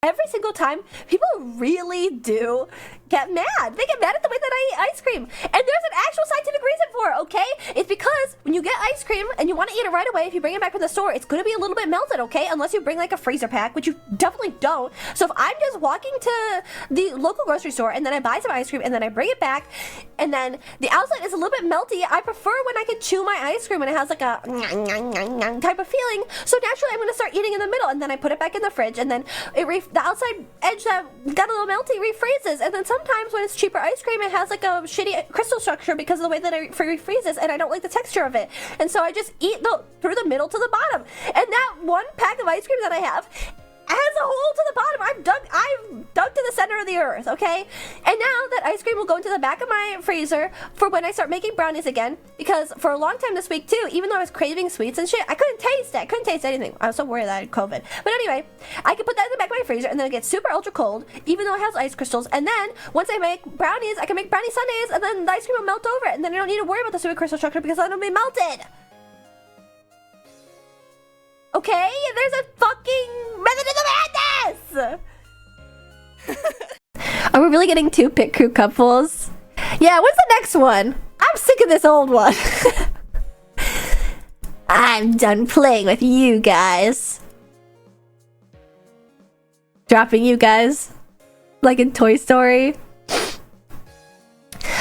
every single time, people really do get mad. They get mad at the way that I eat ice cream. And there's an actual scientific reason for it, okay? It's because when you get ice cream and you want to eat it right away, if you bring it back from the store, it's going to be a little bit melted, okay? Unless you bring like a freezer pack, which you definitely don't. So if I'm just walking to the local grocery store and then I buy some ice cream and then I bring it back and then the outside is a little bit melty, I prefer when I can chew my ice cream and it has like a type of feeling. So naturally I'm going to start eating in the middle and then I put it back in the fridge and then the outside edge that got a little melty refreezes, and then sometimes when it's cheaper ice cream it has like a shitty crystal structure because of the way that it refreezes and I don't like the texture of it, and so I just eat through the middle to the bottom, and that one pack of ice cream that I have has a hole to the bottom. I've dug to the center of the earth, okay? And now that ice cream will go into the back of my freezer for when I start making brownies again, because for a long time this week too, even though I was craving sweets and shit, I couldn't taste it. I couldn't taste anything. I was so worried that I had COVID. But anyway, I can put that in the back of my freezer and then it gets super ultra cold, even though it has ice crystals. And then once I make brownies, I can make brownie sundaes and then the ice cream will melt over it, and then I don't need to worry about the super crystal structure because it'll be melted. Okay? There's a fucking method to the madness! Are we really getting two pit crew couples? Yeah, what's the next one? I'm sick of this old one. I'm done playing with you guys. Dropping you guys. Like in Toy Story.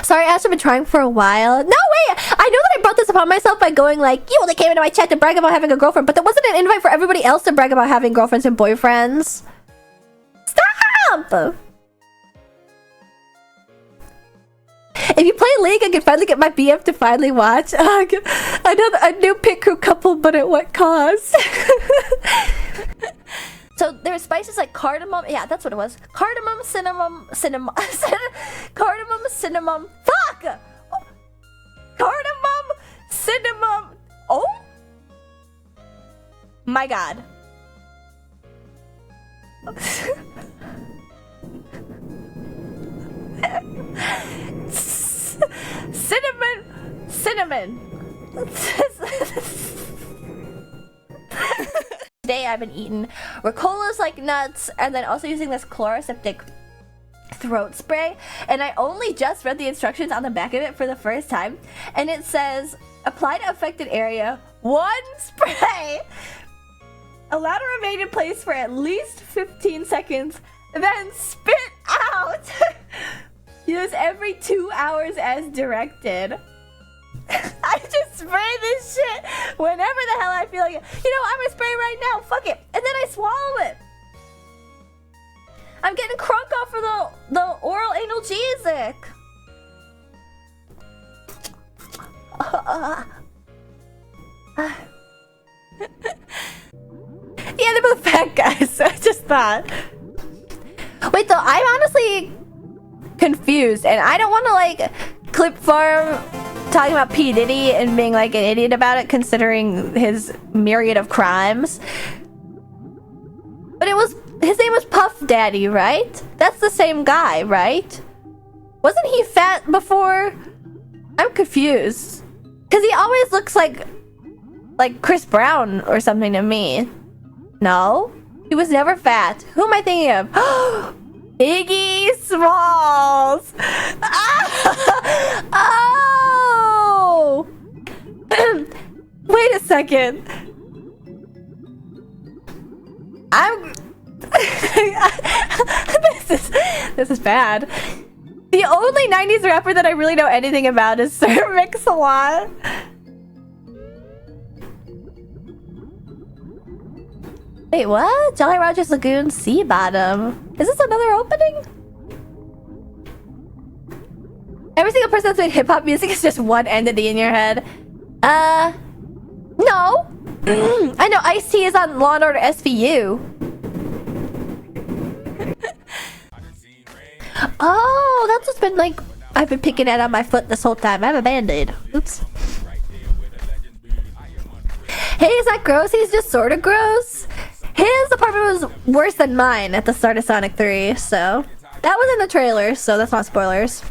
Sorry, Ash, I've been trying for a while. No, wait! I know that I brought this upon myself by going like, you only came into my chat to brag about having a girlfriend, but there wasn't an invite for everybody else to brag about having girlfriends and boyfriends. Stop! If you play League, I can finally get my BF to finally watch. I know a new pit crew couple, but at what cost? So there's spices like cardamom. Yeah, that's what it was. Cardamom, cinnamon. Cardamom, cinnamon. Fuck! Cardamom, cinnamon. Oh my god. Cinnamon. Today I've been eating Ricolas like nuts and then also using this Chloraseptic throat spray, and I only just read the instructions on the back of it for the first time, and it says apply to affected area, 1 spray, allow to remain in place for at least 15 seconds, then spit out. Use every 2 hours as directed. I just spray this shit whenever the hell I feel like it. You know, I'm gonna spray right now. Fuck it. And then I swallow it. I'm getting crunk off for the oral analgesic. Yeah, they're both fat guys. I just thought. Wait, though, I'm honestly confused, and I don't want to like clip farm talking about P. Diddy and being like an idiot about it considering his myriad of crimes. But his name was Puff Daddy, right? That's the same guy, right? Wasn't he fat before? I'm confused. Cause he always looks like Chris Brown or something to me. No? He was never fat. Who am I thinking of? Iggy Smalls! Oh! Wait a second. This is bad. The only 90s rapper that I really know anything about is Sir Mix-a-Lot. Wait, what? Jolly Roger's Lagoon Sea Bottom. Is this another opening? Every single person that's made hip-hop music is just one entity in your head. No. I know Ice-T is on Law & Order SVU. Oh, that's what's been like... I've been picking it on my foot this whole time. I have a band-aid. Oops. Hey, is that gross? He's just sort of gross. His apartment was worse than mine at the start of Sonic 3, so... That was in the trailer, so that's not spoilers.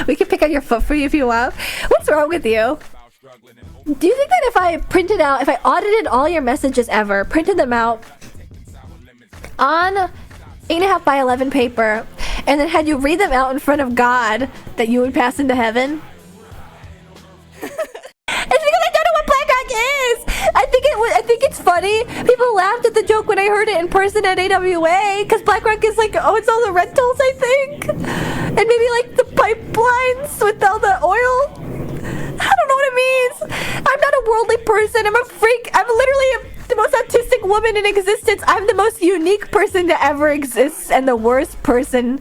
We can pick on your foot for you if you want. What's wrong with you? Do you think that if I printed out, if I audited all your messages ever, printed them out on 8.5 by 11 paper, and then had you read them out in front of God, that you would pass into heaven? It's because I don't know what BlackRock is. I think it's funny. People laughed at the joke when I heard it in person at AWA, because BlackRock is like, oh, it's all the rentals, I think, and maybe like the pipelines with all the oil. I don't know what it means. I'm not a worldly person. I'm a freak. I'm literally the most autistic woman in existence. I'm the most unique person to ever exist, and the worst person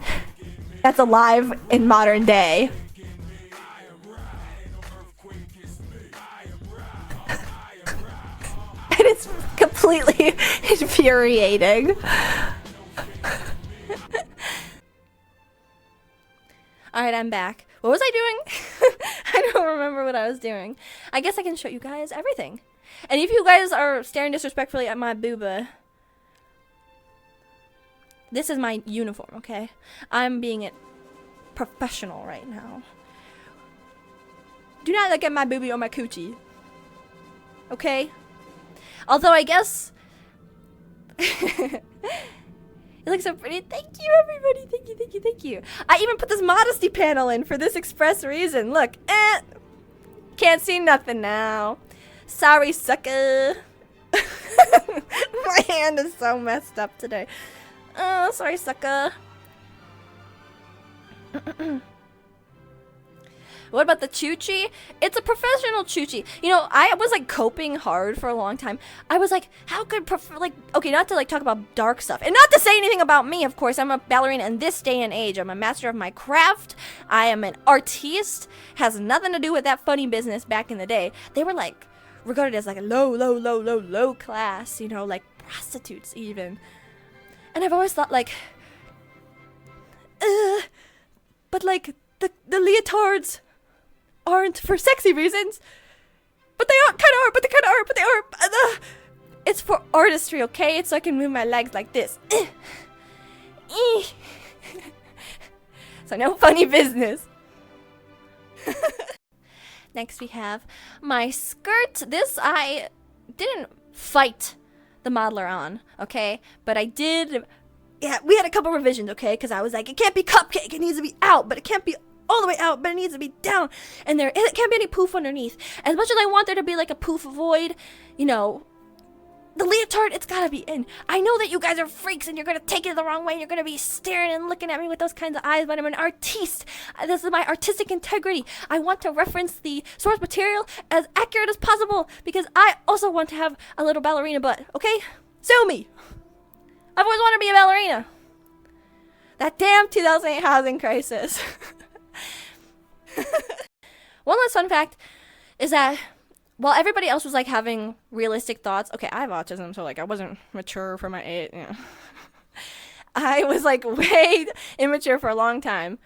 that's alive in modern day. And it's completely infuriating. Alright, I'm back. What was I doing? I don't remember what I was doing. I guess I can show you guys everything. And if you guys are staring disrespectfully at my booba, this is my uniform, okay? I'm being it professional right now. Do not look at my boobie or my coochie. Okay? Although I guess it looks so pretty. Thank you, everybody. Thank you, thank you, thank you. I even put this modesty panel in for this express reason. Look, can't see nothing now. Sorry, sucker. My hand is so messed up today. Oh, sorry, sucker. What about the choochie? It's a professional choochie. You know, I was like coping hard for a long time. I was like, how could okay, not to like talk about dark stuff and not to say anything about me, of course. I'm a ballerina in this day and age. I'm a master of my craft. I am an artiste. Has nothing to do with that funny business back in the day. They were like regarded as like a low class, you know, like prostitutes even. And I've always thought like, but like the leotards aren't for sexy reasons, but they kind of are, but they kind of are, but they are. It's for artistry, okay? It's so I can move my legs like this. So no funny business. Next we have my skirt. This I didn't fight the modeler on, okay? But I did. Yeah, we had a couple revisions, okay? Because I was like, it can't be cupcake. It needs to be out, but it can't be all the way out, but it needs to be down, and there it can't be any poof underneath. As much as I want there to be like a poof void, you know, the leotard, it's gotta be in. I know that you guys are freaks and you're gonna take it the wrong way and you're gonna be staring and looking at me with those kinds of eyes, but I'm an artiste. This is my artistic integrity. I want to reference the source material as accurate as possible because I also want to have a little ballerina butt, okay? Sue me. I've always wanted to be a ballerina. That damn 2008 housing crisis. One last fun fact is that while everybody else was like having realistic thoughts, okay, I have autism, so like I wasn't mature for my age, you know. I was like way immature for a long time.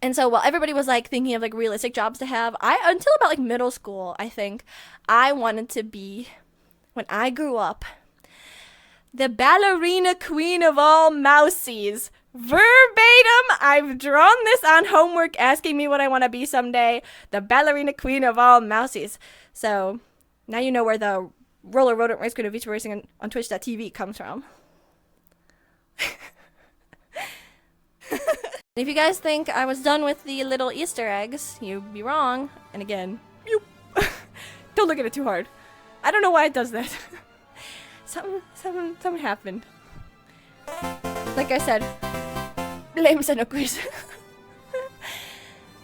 And so while everybody was like thinking of like realistic jobs to have, until about like middle school, I think, I wanted to be, when I grew up, the ballerina queen of all mousies. Verbatim, I've drawn this on homework asking me what I want to be someday. The ballerina queen of all mousies. So, now you know where the roller rodent race queen of VTuber Racing on Twitch.tv comes from. If you guys think I was done with the little Easter eggs, you'd be wrong. And again, don't look at it too hard. I don't know why it does that. Something happened. Like I said, blame Senokris.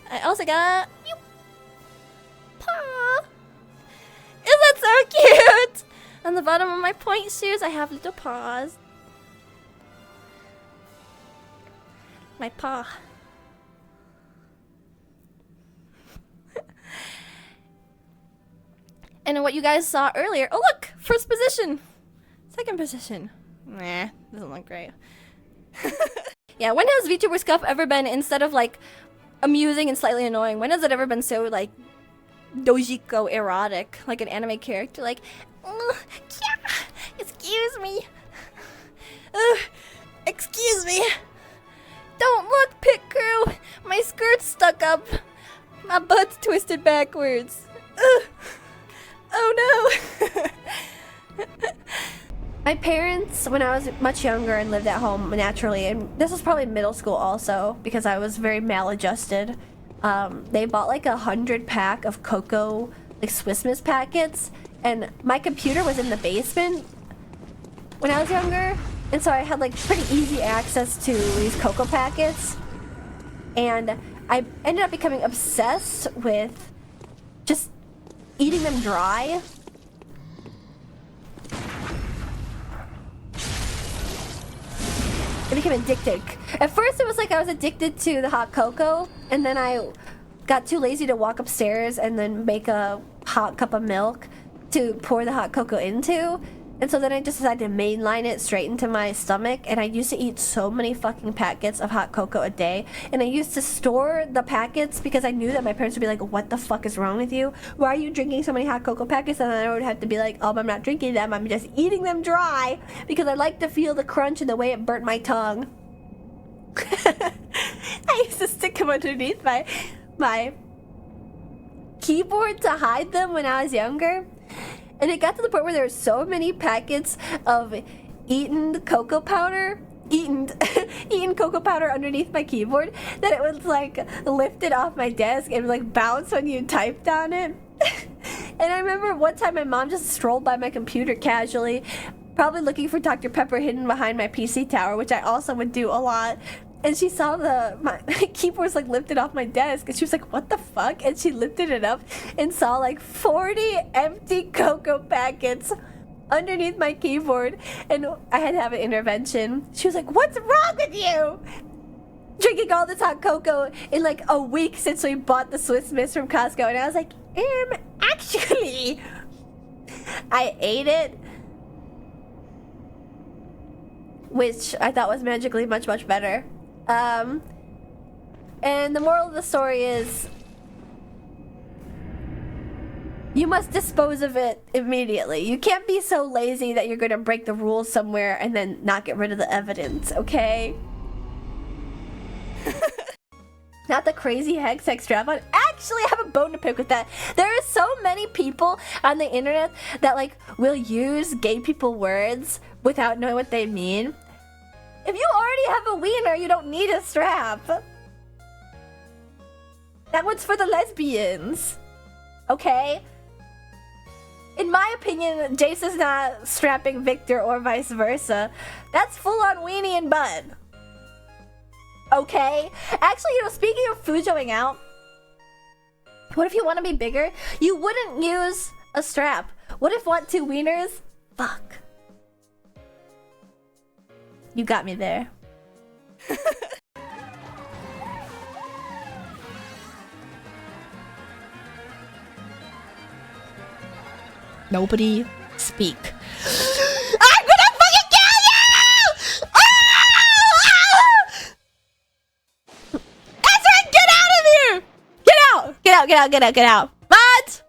I also got paw. Is that so cute? On the bottom of my point shoes, I have little paws. My paw. And what you guys saw earlier. Oh look, first position. Second position. Nah, doesn't look great. Yeah, when has VTuber Scuff ever been, instead of like amusing and slightly annoying, when has it ever been so like dojiko erotic, like an anime character, like, excuse me, excuse me, don't look, pit crew, my skirt's stuck up, my butt's twisted backwards, Oh no! My parents, when I was much younger and lived at home naturally, and this was probably middle school also, because I was very maladjusted, they bought like 100-pack of cocoa, like Swiss Miss packets, and my computer was in the basement when I was younger, and so I had like pretty easy access to these cocoa packets, and I ended up becoming obsessed with just eating them dry. I became addicted. At first it was like I was addicted to the hot cocoa, and then I got too lazy to walk upstairs and then make a hot cup of milk to pour the hot cocoa into. And so then I just decided to mainline it straight into my stomach, and I used to eat so many fucking packets of hot cocoa a day. And I used to store the packets because I knew that my parents would be like, what the fuck is wrong with you? Why are you drinking so many hot cocoa packets? And then I would have to be like, oh, I'm not drinking them, I'm just eating them dry because I like to feel the crunch and the way it burnt my tongue. I used to stick them underneath my keyboard to hide them when I was younger. And it got to the point where there were so many packets of eaten cocoa powder underneath my keyboard that it was like lifted off my desk and like bounce when you typed on it. And I remember one time my mom just strolled by my computer casually, probably looking for Dr. Pepper hidden behind my PC tower, which I also would do a lot. And she saw my keyboard's like lifted off my desk, and she was like, what the fuck? And she lifted it up and saw like 40 empty cocoa packets underneath my keyboard, and I had to have an intervention. She was like, what's wrong with you? Drinking all this hot cocoa in like a week since we bought the Swiss Miss from Costco. And I was like, actually, I ate it, which I thought was magically much, much better. And the moral of the story is you must dispose of it immediately. You can't be so lazy that you're going to break the rules somewhere and then not get rid of the evidence, okay? Not the crazy hex strap-on. Actually, I have a bone to pick with that. There are so many people on the internet that like will use gay people words without knowing what they mean. If you already have a wiener, you don't need a strap. That one's for the lesbians. Okay? In my opinion, Jace is not strapping Victor or vice versa. That's full-on weenie and bud. Okay? Actually, you know, speaking of Fujoing out, what if you want to be bigger? You wouldn't use a strap. What if want two wieners? Fuck. You got me there. Nobody speak. I'm gonna fucking kill you! Ezra, get out of here! Get out! Get out, get out, get out, get out. What?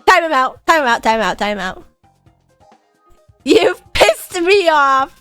Time him out, time him out, time him out, time him out. You've pissed me off.